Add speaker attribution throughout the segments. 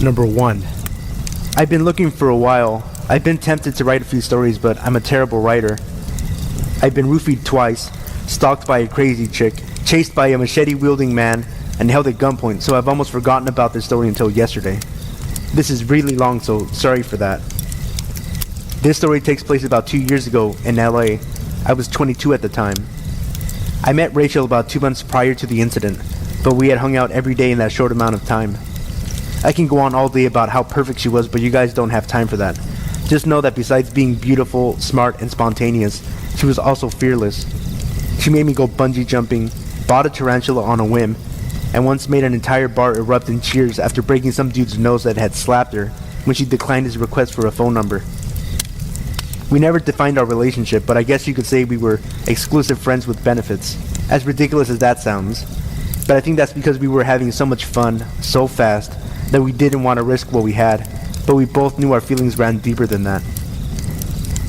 Speaker 1: Number 1. I've been looking for a while. I've been tempted to write a few stories, but I'm a terrible writer. I've been roofied twice, stalked by a crazy chick, chased by a machete-wielding man, and held at gunpoint, so I've almost forgotten about this story until yesterday. This is really long, so sorry for that. This story takes place about 2 years ago in LA. I was 22 at the time. I met Rachel about 2 months prior to the incident, but we had hung out every day in that short amount of time. I can go on all day about how perfect she was, but you guys don't have time for that. Just know that besides being beautiful, smart, and spontaneous, she was also fearless. She made me go bungee jumping, bought a tarantula on a whim, and once made an entire bar erupt in cheers after breaking some dude's nose that had slapped her when she declined his request for a phone number. We never defined our relationship, but I guess you could say we were exclusive friends with benefits, as ridiculous as that sounds. But I think that's because we were having so much fun, so fast, that we didn't want to risk what we had, but we both knew our feelings ran deeper than that.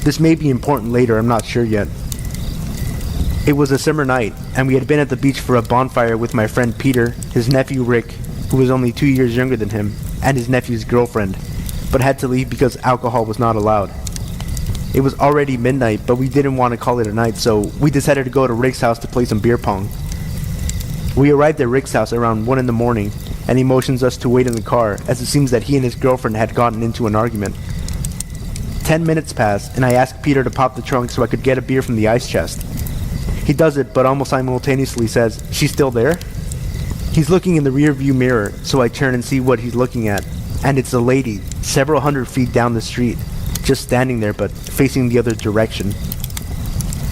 Speaker 1: This may be important later, I'm not sure yet. It was a summer night, and we had been at the beach for a bonfire with my friend Peter, his nephew Rick, who was only 2 years younger than him, and his nephew's girlfriend, but had to leave because alcohol was not allowed. It was already midnight, but we didn't want to call it a night, so we decided to go to Rick's house to play some beer pong. We arrived at Rick's house around 1 in the morning, and he motions us to wait in the car, as it seems that he and his girlfriend had gotten into an argument. 10 minutes pass, and I ask Peter to pop the trunk so I could get a beer from the ice chest. He does it, but almost simultaneously says, "She's still there?" He's looking in the rear view mirror, so I turn and see what he's looking at, and it's a lady, several hundred feet down the street, just standing there but facing the other direction.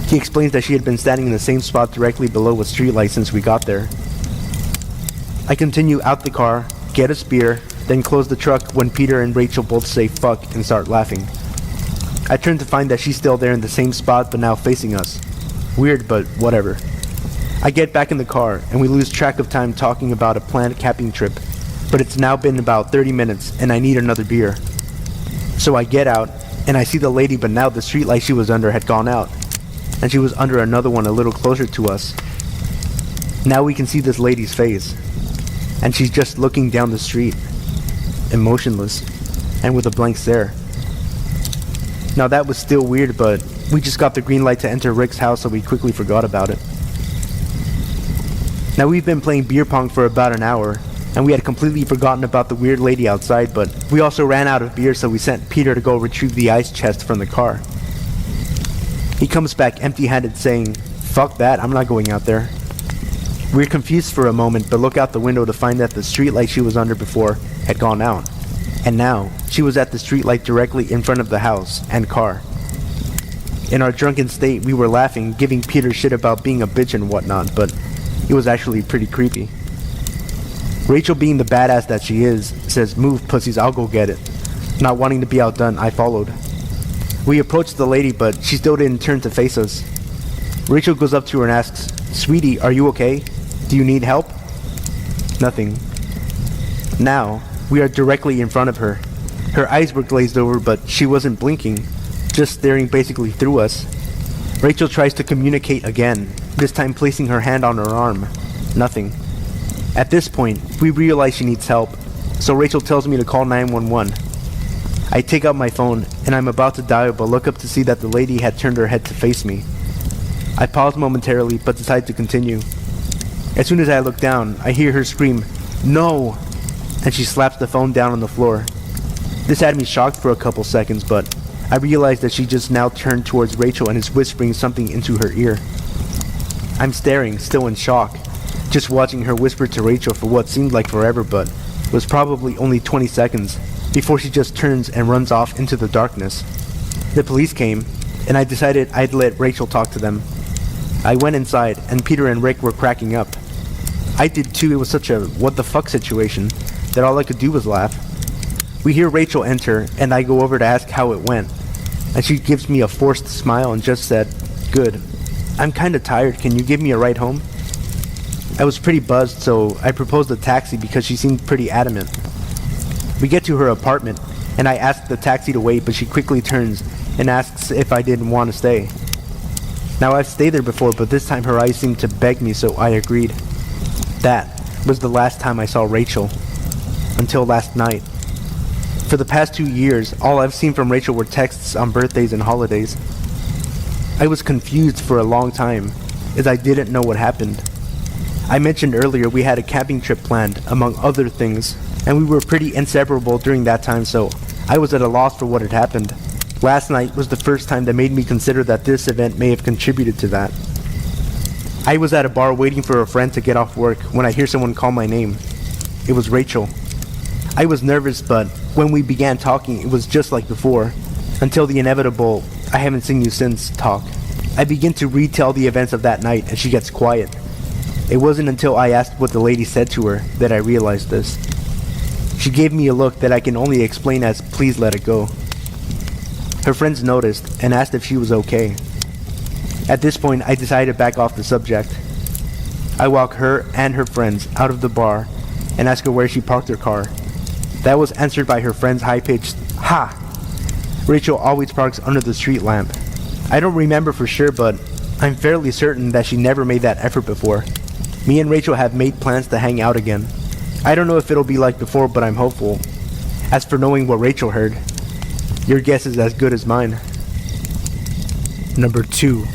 Speaker 1: He explains that she had been standing in the same spot directly below a streetlight since we got there. I continue out the car, get us beer, then close the truck when Peter and Rachel both say fuck and start laughing. I turn to find that she's still there in the same spot but now facing us. Weird, but whatever. I get back in the car and we lose track of time talking about a planned camping trip, but it's now been about 30 minutes and I need another beer. So I get out and I see the lady, but now the streetlight she was under had gone out and she was under another one a little closer to us. Now we can see this lady's face and she's just looking down the street, emotionless and with a blank stare. Now that was still weird, but we just got the green light to enter Rick's house, so we quickly forgot about it. Now we've been playing beer pong for about an hour, and we had completely forgotten about the weird lady outside, but we also ran out of beer, so we sent Peter to go retrieve the ice chest from the car. He comes back empty-handed saying, "Fuck that, I'm not going out there." We're confused for a moment, but look out the window to find that the streetlight she was under before had gone out. And now, she was at the streetlight directly in front of the house and car. In our drunken state, we were laughing, giving Peter shit about being a bitch and whatnot, but it was actually pretty creepy. Rachel, being the badass that she is, says, "Move, pussies, I'll go get it." Not wanting to be outdone, I followed. We approached the lady, but she still didn't turn to face us. Rachel goes up to her and asks, "Sweetie, are you okay? Do you need help?" Nothing. Now, we are directly in front of her. Her eyes were glazed over, but she wasn't blinking, just staring basically through us. Rachel tries to communicate again, this time placing her hand on her arm. Nothing. At this point, we realize she needs help, so Rachel tells me to call 911. I take out my phone, and I'm about to dial, but look up to see that the lady had turned her head to face me. I pause momentarily, but decide to continue. As soon as I look down, I hear her scream, "No!" and she slaps the phone down on the floor. This had me shocked for a couple seconds, but I realized that she just now turned towards Rachel and is whispering something into her ear. I'm staring, still in shock, just watching her whisper to Rachel for what seemed like forever, but was probably only 20 seconds, before she just turns and runs off into the darkness. The police came, and I decided I'd let Rachel talk to them. I went inside, and Peter and Rick were cracking up. I did too. It was such a what the fuck situation that all I could do was laugh. We hear Rachel enter, and I go over to ask how it went, and she gives me a forced smile and just said, "Good. I'm kinda tired. Can you give me a ride home?" I was pretty buzzed, so I proposed a taxi because she seemed pretty adamant. We get to her apartment, and I ask the taxi to wait, but she quickly turns and asks if I didn't want to stay. Now, I've stayed there before, but this time her eyes seemed to beg me, so I agreed. That was the last time I saw Rachel. Until last night. For the past 2 years, all I've seen from Rachel were texts on birthdays and holidays. I was confused for a long time, as I didn't know what happened. I mentioned earlier we had a camping trip planned, among other things, and we were pretty inseparable during that time, so I was at a loss for what had happened. Last night was the first time that made me consider that this event may have contributed to that. I was at a bar waiting for a friend to get off work when I hear someone call my name. It was Rachel. I was nervous, but when we began talking, it was just like before, until the inevitable, "I haven't seen you since" talk. I begin to retell the events of that night, and she gets quiet. It wasn't until I asked what the lady said to her that I realized this. She gave me a look that I can only explain as "please let it go." Her friends noticed and asked if she was okay. At this point, I decided to back off the subject. I walk her and her friends out of the bar and ask her where she parked her car. That was answered by her friend's high-pitched "Ha!" Rachel always parks under the street lamp. I don't remember for sure, but I'm fairly certain that she never made that effort before. Me and Rachel have made plans to hang out again. I don't know if it'll be like before, but I'm hopeful. As for knowing what Rachel heard, your guess is as good as mine. Number 2.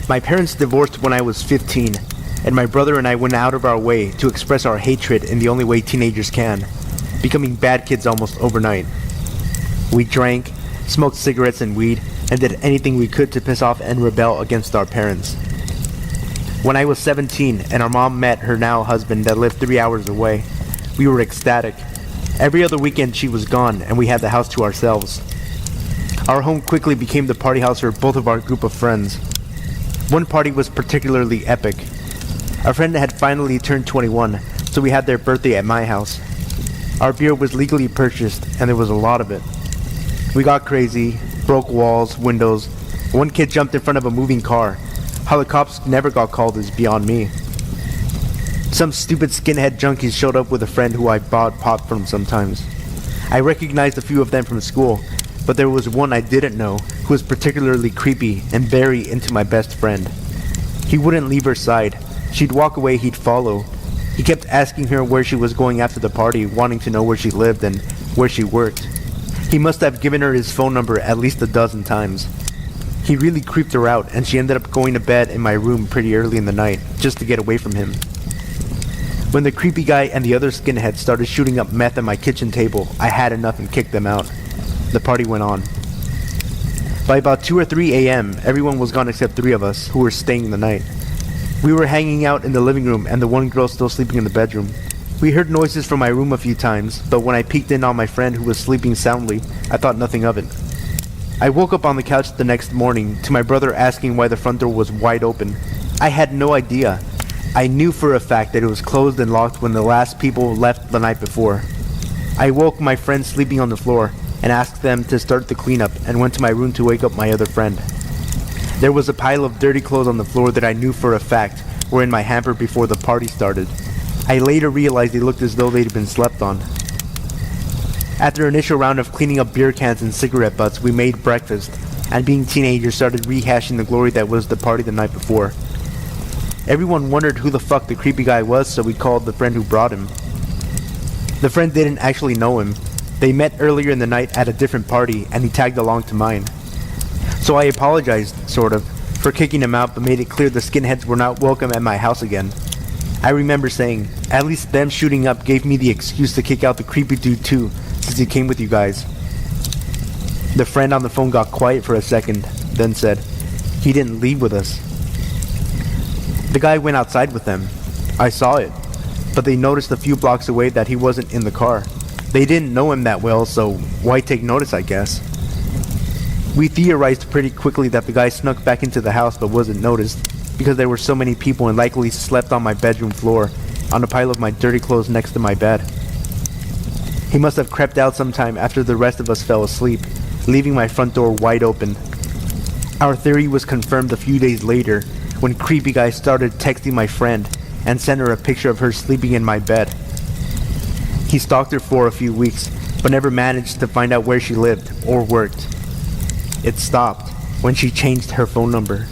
Speaker 1: My parents divorced when I was 15, and my brother and I went out of our way to express our hatred in the only way teenagers can, becoming bad kids almost overnight. We drank, smoked cigarettes and weed, and did anything we could to piss off and rebel against our parents. When I was 17 and our mom met her now husband that lived 3 hours away, we were ecstatic. Every other weekend she was gone and we had the house to ourselves. Our home quickly became the party house for both of our group of friends. One party was particularly epic. Our friend had finally turned 21, so we had their birthday at my house. Our beer was legally purchased and there was a lot of it. We got crazy, broke walls, windows. One kid jumped in front of a moving car. How the cops never got called is beyond me. Some stupid skinhead junkies showed up with a friend who I bought pot from sometimes. I recognized a few of them from school, but there was one I didn't know who was particularly creepy and very into my best friend. He wouldn't leave her side. She'd walk away, he'd follow. He kept asking her where she was going after the party, wanting to know where she lived and where she worked. He must have given her his phone number at least a dozen times. He really creeped her out, and she ended up going to bed in my room pretty early in the night, just to get away from him. When the creepy guy and the other skinheads started shooting up meth at my kitchen table, I had enough and kicked them out. The party went on. By about 2 or 3 a.m., everyone was gone except 3 of us, who were staying the night. We were hanging out in the living room and the one girl still sleeping in the bedroom. We heard noises from my room a few times, but when I peeked in on my friend who was sleeping soundly, I thought nothing of it. I woke up on the couch the next morning to my brother asking why the front door was wide open. I had no idea. I knew for a fact that it was closed and locked when the last people left the night before. I woke my friends sleeping on the floor and asked them to start the cleanup and went to my room to wake up my other friend. There was a pile of dirty clothes on the floor that I knew for a fact were in my hamper before the party started. I later realized they looked as though they'd been slept on. After an initial round of cleaning up beer cans and cigarette butts, we made breakfast, and being teenagers started rehashing the glory that was the party the night before. Everyone wondered who the fuck the creepy guy was, so we called the friend who brought him. The friend didn't actually know him. They met earlier in the night at a different party, and he tagged along to mine. So I apologized, sort of, for kicking him out, but made it clear the skinheads were not welcome at my house again. I remember saying, at least them shooting up gave me the excuse to kick out the creepy dude too, since he came with you guys. The friend on the phone got quiet for a second, then said, he didn't leave with us. The guy went outside with them. I saw it, but they noticed a few blocks away that he wasn't in the car. They didn't know him that well, so why take notice, I guess. We theorized pretty quickly that the guy snuck back into the house but wasn't noticed, because there were so many people and likely slept on my bedroom floor, on a pile of my dirty clothes next to my bed. He must have crept out sometime after the rest of us fell asleep, leaving my front door wide open. Our theory was confirmed a few days later, when creepy guy started texting my friend and sent her a picture of her sleeping in my bed. He stalked her for a few weeks, but never managed to find out where she lived or worked. It stopped when she changed her phone number.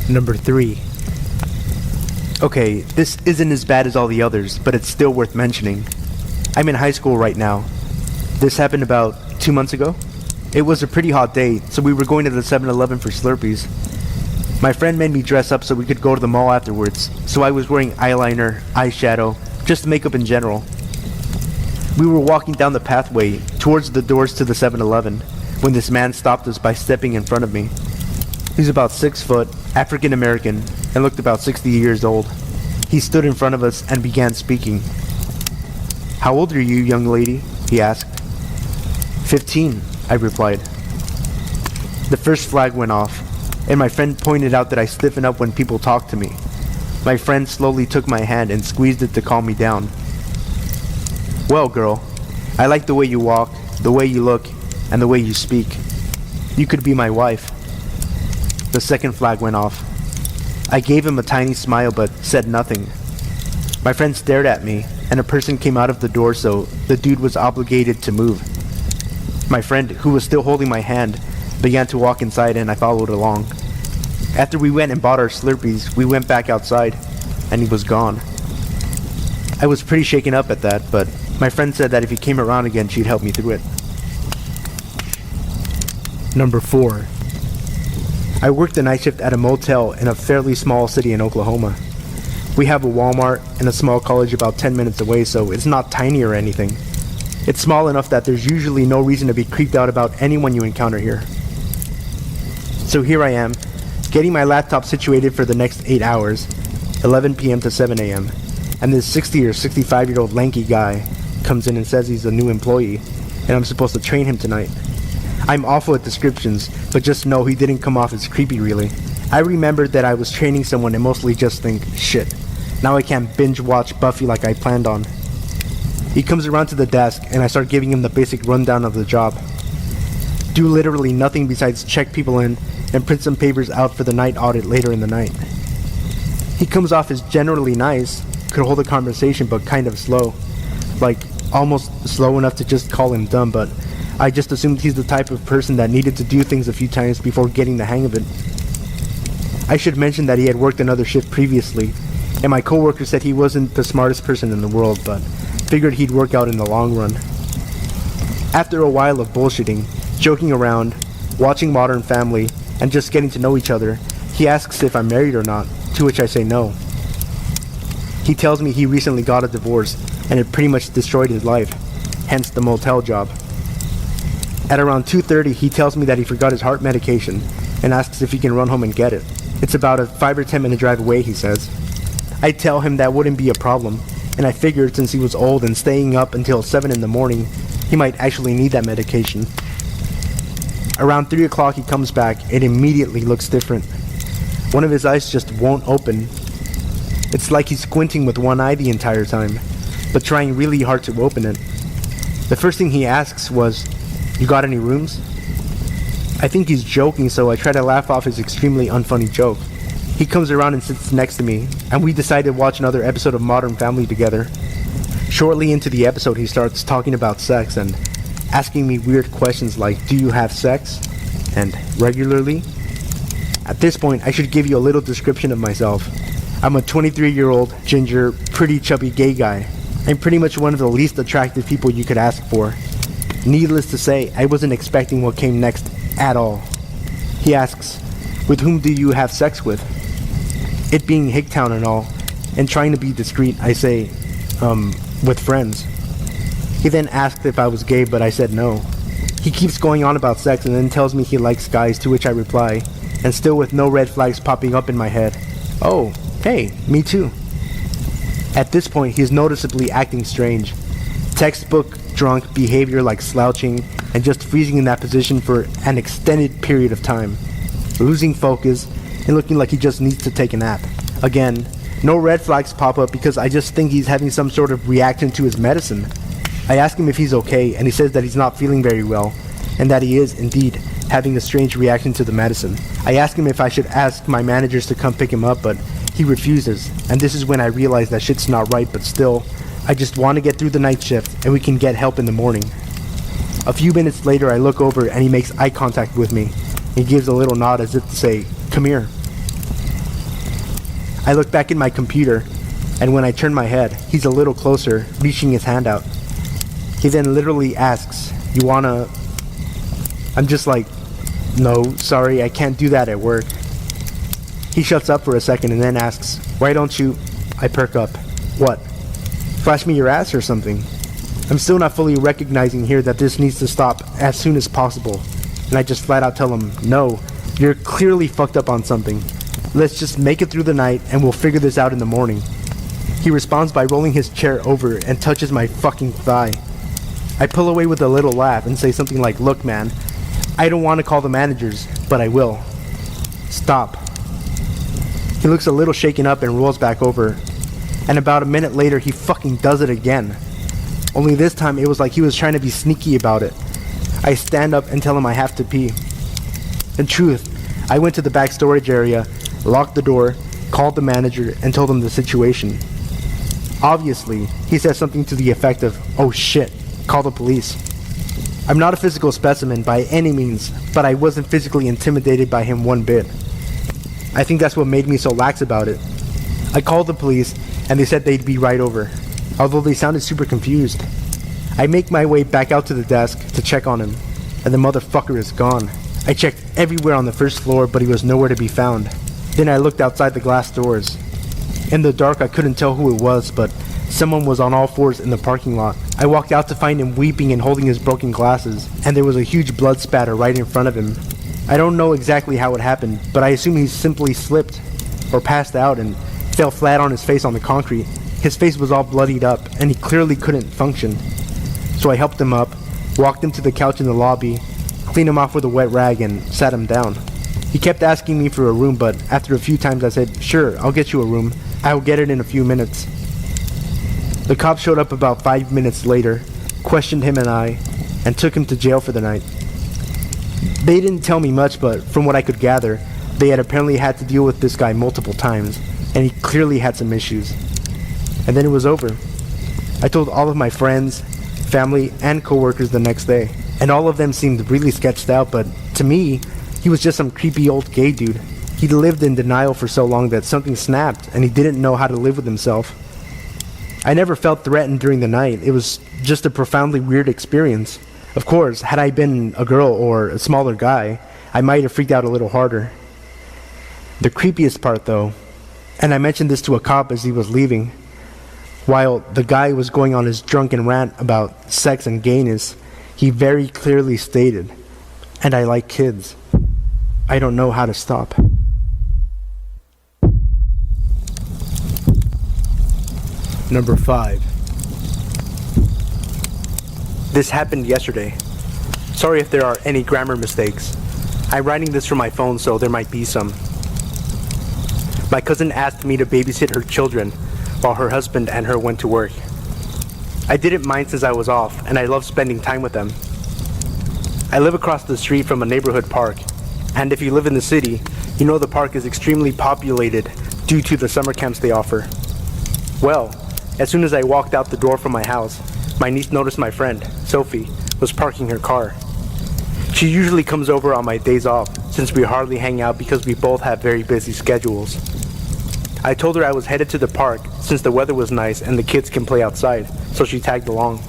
Speaker 1: Number 3. Okay, this isn't as bad as all the others, but it's still worth mentioning. I'm in high school right now. This happened about 2 months ago. It was a pretty hot day, so we were going to the 7-Eleven for Slurpees. My friend made me dress up so we could go to the mall afterwards, so I was wearing eyeliner, eyeshadow, just makeup in general. We were walking down the pathway towards the doors to the 7-Eleven when this man stopped us by stepping in front of me. He's about 6 foot, African American, and looked about 60 years old. He stood in front of us and began speaking. "How old are you, young lady?" he asked. 15, I replied. The first flag went off, and my friend pointed out that I stiffen up when people talk to me. My friend slowly took my hand and squeezed it to calm me down. "Well, girl, I like the way you walk, the way you look, and the way you speak. You could be my wife." The second flag went off. I gave him a tiny smile but said nothing. My friend stared at me, and a person came out of the door, so the dude was obligated to move. My friend, who was still holding my hand, began to walk inside and I followed along. After we went and bought our Slurpees, we went back outside, and he was gone. I was pretty shaken up at that, but my friend said that if he came around again, she'd help me through it. Number 4. I worked the night shift at a motel in a fairly small city in Oklahoma. We have a Walmart and a small college about 10 minutes away, so it's not tiny or anything. It's small enough that there's usually no reason to be creeped out about anyone you encounter here. So here I am, getting my laptop situated for the next 8 hours, 11 p.m. to 7 a.m., and this 60 or 65-year-old lanky guy comes in and says he's a new employee, and I'm supposed to train him tonight. I'm awful at descriptions, but just know he didn't come off as creepy really. I remembered that I was training someone and mostly just think, shit, now I can't binge watch Buffy like I planned on. He comes around to the desk and I start giving him the basic rundown of the job. Do literally nothing besides check people in and print some papers out for the night audit later in the night. He comes off as generally nice, could hold a conversation but kind of slow. Like, almost slow enough to just call him dumb, but I just assumed he's the type of person that needed to do things a few times before getting the hang of it. I should mention that he had worked another shift previously, and my coworker said he wasn't the smartest person in the world, but figured he'd work out in the long run. After a while of bullshitting, joking around, watching Modern Family, and just getting to know each other, he asks if I'm married or not, to which I say no. He tells me he recently got a divorce, and it pretty much destroyed his life, hence the motel job. At around 2:30, he tells me that he forgot his heart medication and asks if he can run home and get it. It's about a 5 or 10 minute drive away, he says. I tell him that wouldn't be a problem, and I figured since he was old and staying up until 7 in the morning, he might actually need that medication. Around 3 o'clock he comes back and immediately looks different. One of his eyes just won't open. It's like he's squinting with one eye the entire time, but trying really hard to open it. The first thing he asks was, "You got any rooms?" I think he's joking, so I try to laugh off his extremely unfunny joke. He comes around and sits next to me, and we decide to watch another episode of Modern Family together. Shortly into the episode, he starts talking about sex and asking me weird questions like, "Do you have sex?" and "regularly?" At this point, I should give you a little description of myself. I'm a 23-year-old, ginger, pretty chubby gay guy. I'm pretty much one of the least attractive people you could ask for. Needless to say, I wasn't expecting what came next at all. He asks, "With whom do you have sex with?" It being Hicktown and all, and trying to be discreet, I say, with friends. He then asked if I was gay, but I said no. He keeps going on about sex and then tells me he likes guys, to which I reply, and still with no red flags popping up in my head, "Oh, hey, me too." At this point, he is noticeably acting strange. Textbook drunk behavior like slouching and just freezing in that position for an extended period of time, losing focus and looking like he just needs to take a nap. Again, no red flags pop up because I just think he's having some sort of reaction to his medicine. I ask him if he's okay, and he says that he's not feeling very well, and that he is, indeed, having a strange reaction to the medicine. I ask him if I should ask my managers to come pick him up, but he refuses, and this is when I realize that shit's not right, but still, I just want to get through the night shift, and we can get help in the morning. A few minutes later, I look over, and he makes eye contact with me. He gives a little nod as if to say, "Come here." I look back at my computer, and when I turn my head, he's a little closer, reaching his hand out. He then literally asks, "You wanna..." I'm just like, "No, sorry, I can't do that at work." He shuts up for a second and then asks, "Why don't you..." I perk up. "What? Flash me your ass or something?" I'm still not fully recognizing here that this needs to stop as soon as possible, and I just flat out tell him, "No, you're clearly fucked up on something. Let's just make it through the night and we'll figure this out in the morning." He responds by rolling his chair over and touches my fucking thigh. I pull away with a little laugh and say something like, "Look, man, I don't want to call the managers, but I will. Stop." He looks a little shaken up and rolls back over, and about a minute later he fucking does it again. Only this time it was like he was trying to be sneaky about it. I stand up and tell him I have to pee. In truth, I went to the back storage area, locked the door, called the manager, and told him the situation. Obviously, he said something to the effect of, "Oh shit, call the police." I'm not a physical specimen by any means, but I wasn't physically intimidated by him one bit. I think that's what made me so lax about it. I called the police, and they said they'd be right over, although they sounded super confused. I make my way back out to the desk to check on him, and the motherfucker is gone. I checked everywhere on the first floor, but he was nowhere to be found. Then I looked outside the glass doors. In the dark, I couldn't tell who it was, but someone was on all fours in the parking lot. I walked out to find him weeping and holding his broken glasses, and there was a huge blood spatter right in front of him. I don't know exactly how it happened, but I assume he simply slipped or passed out and fell flat on his face on the concrete. His face was all bloodied up, and he clearly couldn't function. So I helped him up, walked him to the couch in the lobby, cleaned him off with a wet rag, and sat him down. He kept asking me for a room, but after a few times I said, "Sure, I'll get you a room. I'll get it in a few minutes." The cops showed up about 5 minutes later, questioned him and I, and took him to jail for the night. They didn't tell me much, but from what I could gather, they had apparently had to deal with this guy multiple times, and he clearly had some issues. And then it was over. I told all of my friends, family, and coworkers the next day, and all of them seemed really sketched out, but to me, he was just some creepy old gay dude. He'd lived in denial for so long that something snapped, and he didn't know how to live with himself. I never felt threatened during the night. It was just a profoundly weird experience. Of course, had I been a girl or a smaller guy, I might have freaked out a little harder. The creepiest part, though, and I mentioned this to a cop as he was leaving, while the guy was going on his drunken rant about sex and gayness, he very clearly stated, "And I like kids. I don't know how to stop." Number 5. This happened yesterday. Sorry if there are any grammar mistakes. I'm writing this from my phone, so there might be some. My cousin asked me to babysit her children while her husband and her went to work. I didn't mind since I was off, and I love spending time with them. I live across the street from a neighborhood park, and if you live in the city, you know the park is extremely populated due to the summer camps they offer. Well, as soon as I walked out the door from my house, my niece noticed my friend, Sophie, was parking her car. She usually comes over on my days off, since we hardly hang out because we both have very busy schedules. I told her I was headed to the park since the weather was nice and the kids can play outside, so she tagged along.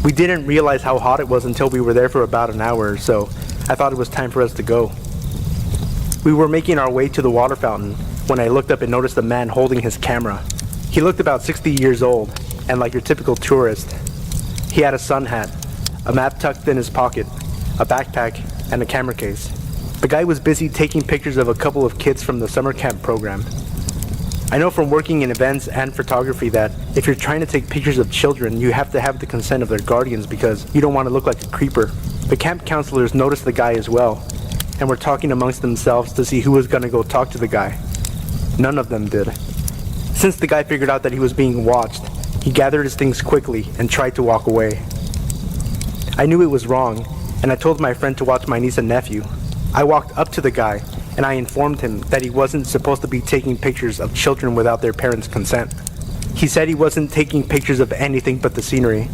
Speaker 1: We didn't realize how hot it was until we were there for about an hour or so. I thought it was time for us to go. We were making our way to the water fountain when I looked up and noticed a man holding his camera. He looked about 60 years old, and like your typical tourist. He had a sun hat, a map tucked in his pocket, a backpack, and a camera case. The guy was busy taking pictures of a couple of kids from the summer camp program. I know from working in events and photography that if you're trying to take pictures of children, you have to have the consent of their guardians because you don't want to look like a creeper. The camp counselors noticed the guy as well, and were talking amongst themselves to see who was going to go talk to the guy. None of them did. Since the guy figured out that he was being watched, he gathered his things quickly and tried to walk away. I knew it was wrong, and I told my friend to watch my niece and nephew. I walked up to the guy, and I informed him that he wasn't supposed to be taking pictures of children without their parents' consent. He said he wasn't taking pictures of anything but the scenery.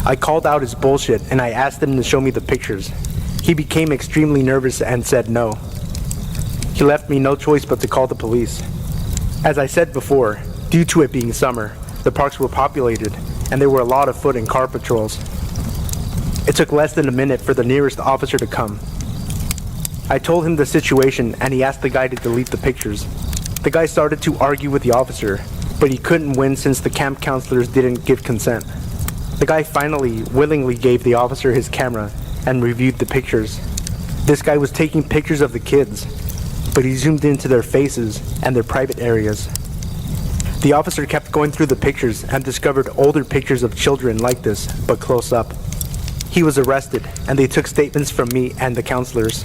Speaker 1: I called out his bullshit, and I asked him to show me the pictures. He became extremely nervous and said no. He left me no choice but to call the police. As I said before, due to it being summer, the parks were populated, and there were a lot of foot and car patrols. It took less than a minute for the nearest officer to come. I told him the situation, and he asked the guy to delete the pictures. The guy started to argue with the officer, but he couldn't win since the camp counselors didn't give consent. The guy finally willingly gave the officer his camera and reviewed the pictures. This guy was taking pictures of the kids, but he zoomed into their faces and their private areas. The officer kept going through the pictures and discovered older pictures of children like this, but close up. He was arrested, and they took statements from me and the counselors.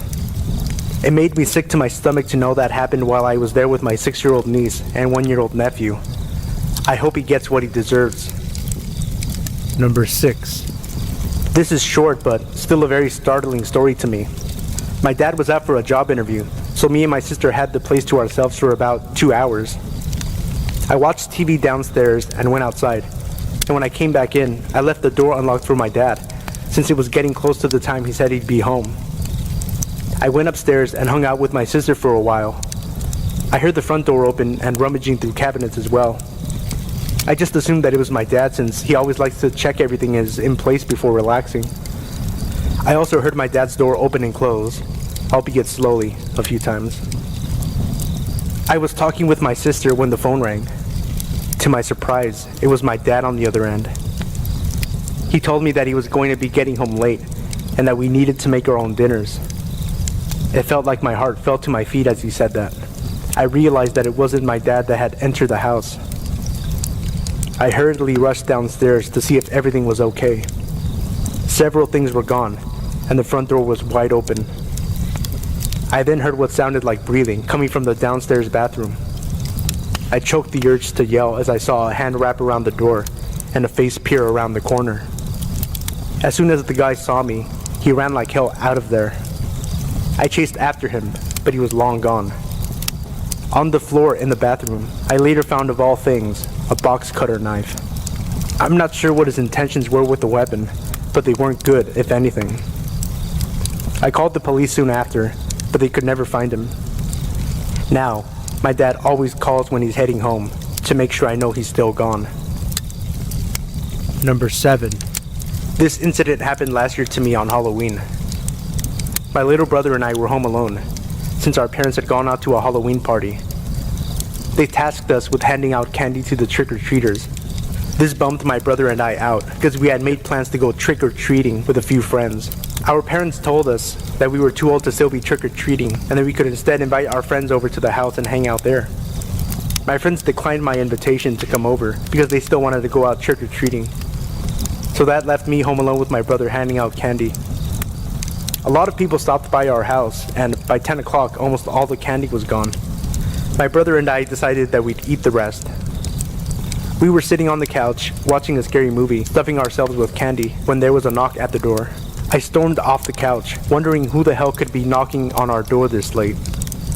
Speaker 1: It made me sick to my stomach to know that happened while I was there with my 6-year-old niece and 1-year-old nephew. I hope he gets what he deserves. Number 6. This is short, but still a very startling story to me. My dad was out for a job interview, so me and my sister had the place to ourselves for about 2 hours. I watched TV downstairs and went outside, and when I came back in, I left the door unlocked for my dad, since it was getting close to the time he said he'd be home. I went upstairs and hung out with my sister for a while. I heard the front door open and rummaging through cabinets as well. I just assumed that it was my dad since he always likes to check everything is in place before relaxing. I also heard my dad's door open and close, albeit slowly, a few times. I was talking with my sister when the phone rang. To my surprise, it was my dad on the other end. He told me that he was going to be getting home late and that we needed to make our own dinners. It felt like my heart fell to my feet as he said that. I realized that it wasn't my dad that had entered the house. I hurriedly rushed downstairs to see if everything was okay. Several things were gone, and the front door was wide open. I then heard what sounded like breathing coming from the downstairs bathroom. I choked the urge to yell as I saw a hand wrap around the door and a face peer around the corner. As soon as the guy saw me, he ran like hell out of there. I chased after him, but he was long gone. On the floor in the bathroom, I later found, of all things, a box cutter knife. I'm not sure what his intentions were with the weapon, but they weren't good, if anything. I called the police soon after, but they could never find him. Now, my dad always calls when he's heading home to make sure I know he's still gone. Number 7. This incident happened last year to me on Halloween. My little brother and I were home alone, since our parents had gone out to a Halloween party. They tasked us with handing out candy to the trick-or-treaters. This bummed my brother and I out, because we had made plans to go trick-or-treating with a few friends. Our parents told us that we were too old to still be trick-or-treating, and that we could instead invite our friends over to the house and hang out there. My friends declined my invitation to come over, because they still wanted to go out trick-or-treating. So that left me home alone with my brother handing out candy. A lot of people stopped by our house, and by 10 o'clock, almost all the candy was gone. My brother and I decided that we'd eat the rest. We were sitting on the couch, watching a scary movie, stuffing ourselves with candy, when there was a knock at the door. I stormed off the couch, wondering who the hell could be knocking on our door this late.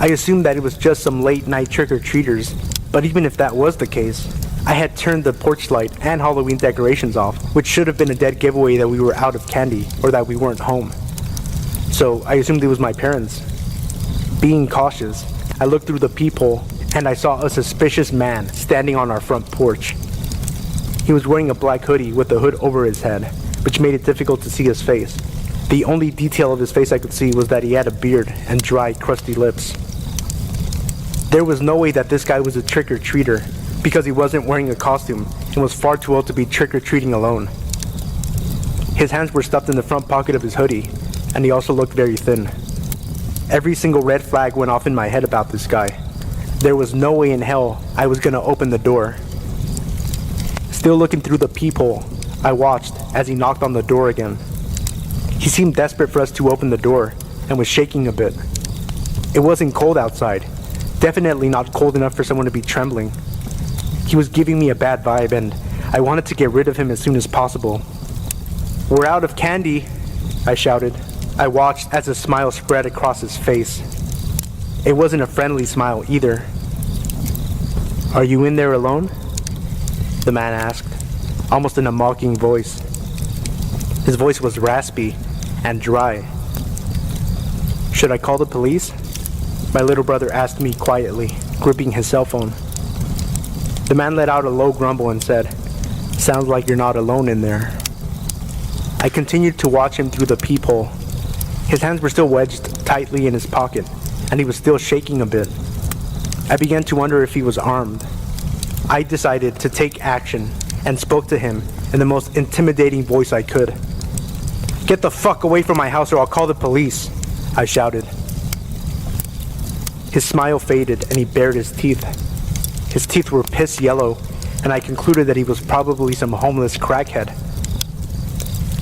Speaker 1: I assumed that it was just some late-night trick-or-treaters, but even if that was the case, I had turned the porch light and Halloween decorations off, which should have been a dead giveaway that we were out of candy, or that we weren't home. So I assumed it was my parents. Being cautious, I looked through the peephole and I saw a suspicious man standing on our front porch. He was wearing a black hoodie with the hood over his head, which made it difficult to see his face. The only detail of his face I could see was that he had a beard and dry, crusty lips. There was no way that this guy was a trick-or-treater, because he wasn't wearing a costume and was far too old to be trick-or-treating alone. His hands were stuffed in the front pocket of his hoodie, and he also looked very thin. Every single red flag went off in my head about this guy. There was no way in hell I was gonna open the door. Still looking through the peephole, I watched as he knocked on the door again. He seemed desperate for us to open the door and was shaking a bit. It wasn't cold outside, definitely not cold enough for someone to be trembling. He was giving me a bad vibe and I wanted to get rid of him as soon as possible. "We're out of candy," I shouted. I watched as a smile spread across his face. It wasn't a friendly smile either. "Are you in there alone?" the man asked, almost in a mocking voice. His voice was raspy and dry. "Should I call the police?" my little brother asked me quietly, gripping his cell phone. The man let out a low grumble and said, Sounds like you're not alone in there. I continued to watch him through the peephole. His hands were still wedged tightly in his pocket, and he was still shaking a bit. I began to wonder if he was armed. I decided to take action and spoke to him in the most intimidating voice I could. "Get the fuck away from my house or I'll call the police," I shouted. His smile faded and he bared his teeth. His teeth were piss yellow, and I concluded that he was probably some homeless crackhead.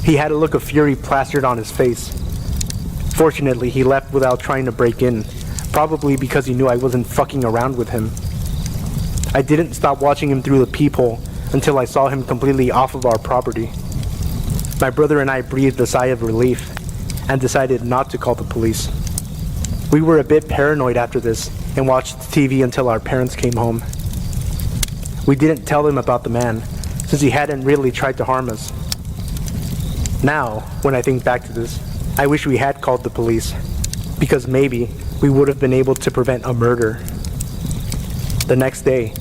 Speaker 1: He had a look of fury plastered on his face. Fortunately, he left without trying to break in, probably because he knew I wasn't fucking around with him. I didn't stop watching him through the peephole until I saw him completely off of our property. My brother and I breathed a sigh of relief and decided not to call the police. We were a bit paranoid after this and watched TV until our parents came home. We didn't tell them about the man, since he hadn't really tried to harm us. Now, when I think back to this, I wish we had called the police, because maybe we would have been able to prevent a murder. The next day,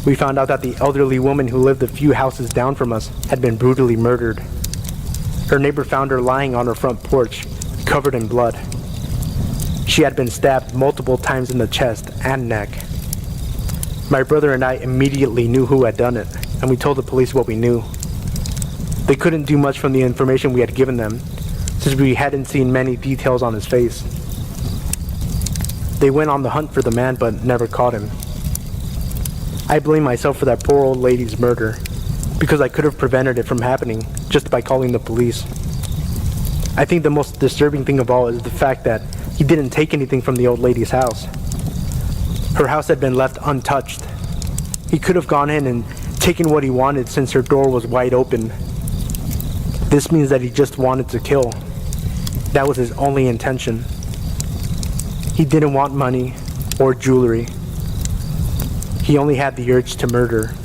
Speaker 1: we found out that the elderly woman who lived a few houses down from us had been brutally murdered. Her neighbor found her lying on her front porch, covered in blood. She had been stabbed multiple times in the chest and neck. My brother and I immediately knew who had done it, and we told the police what we knew. They couldn't do much from the information we had given them, since we hadn't seen many details on his face. They went on the hunt for the man but never caught him. I blame myself for that poor old lady's murder, because I could have prevented it from happening just by calling the police. I think the most disturbing thing of all is the fact that he didn't take anything from the old lady's house. Her house had been left untouched. He could have gone in and taken what he wanted since her door was wide open. This means that he just wanted to kill. That was his only intention. He didn't want money or jewelry. He only had the urge to murder.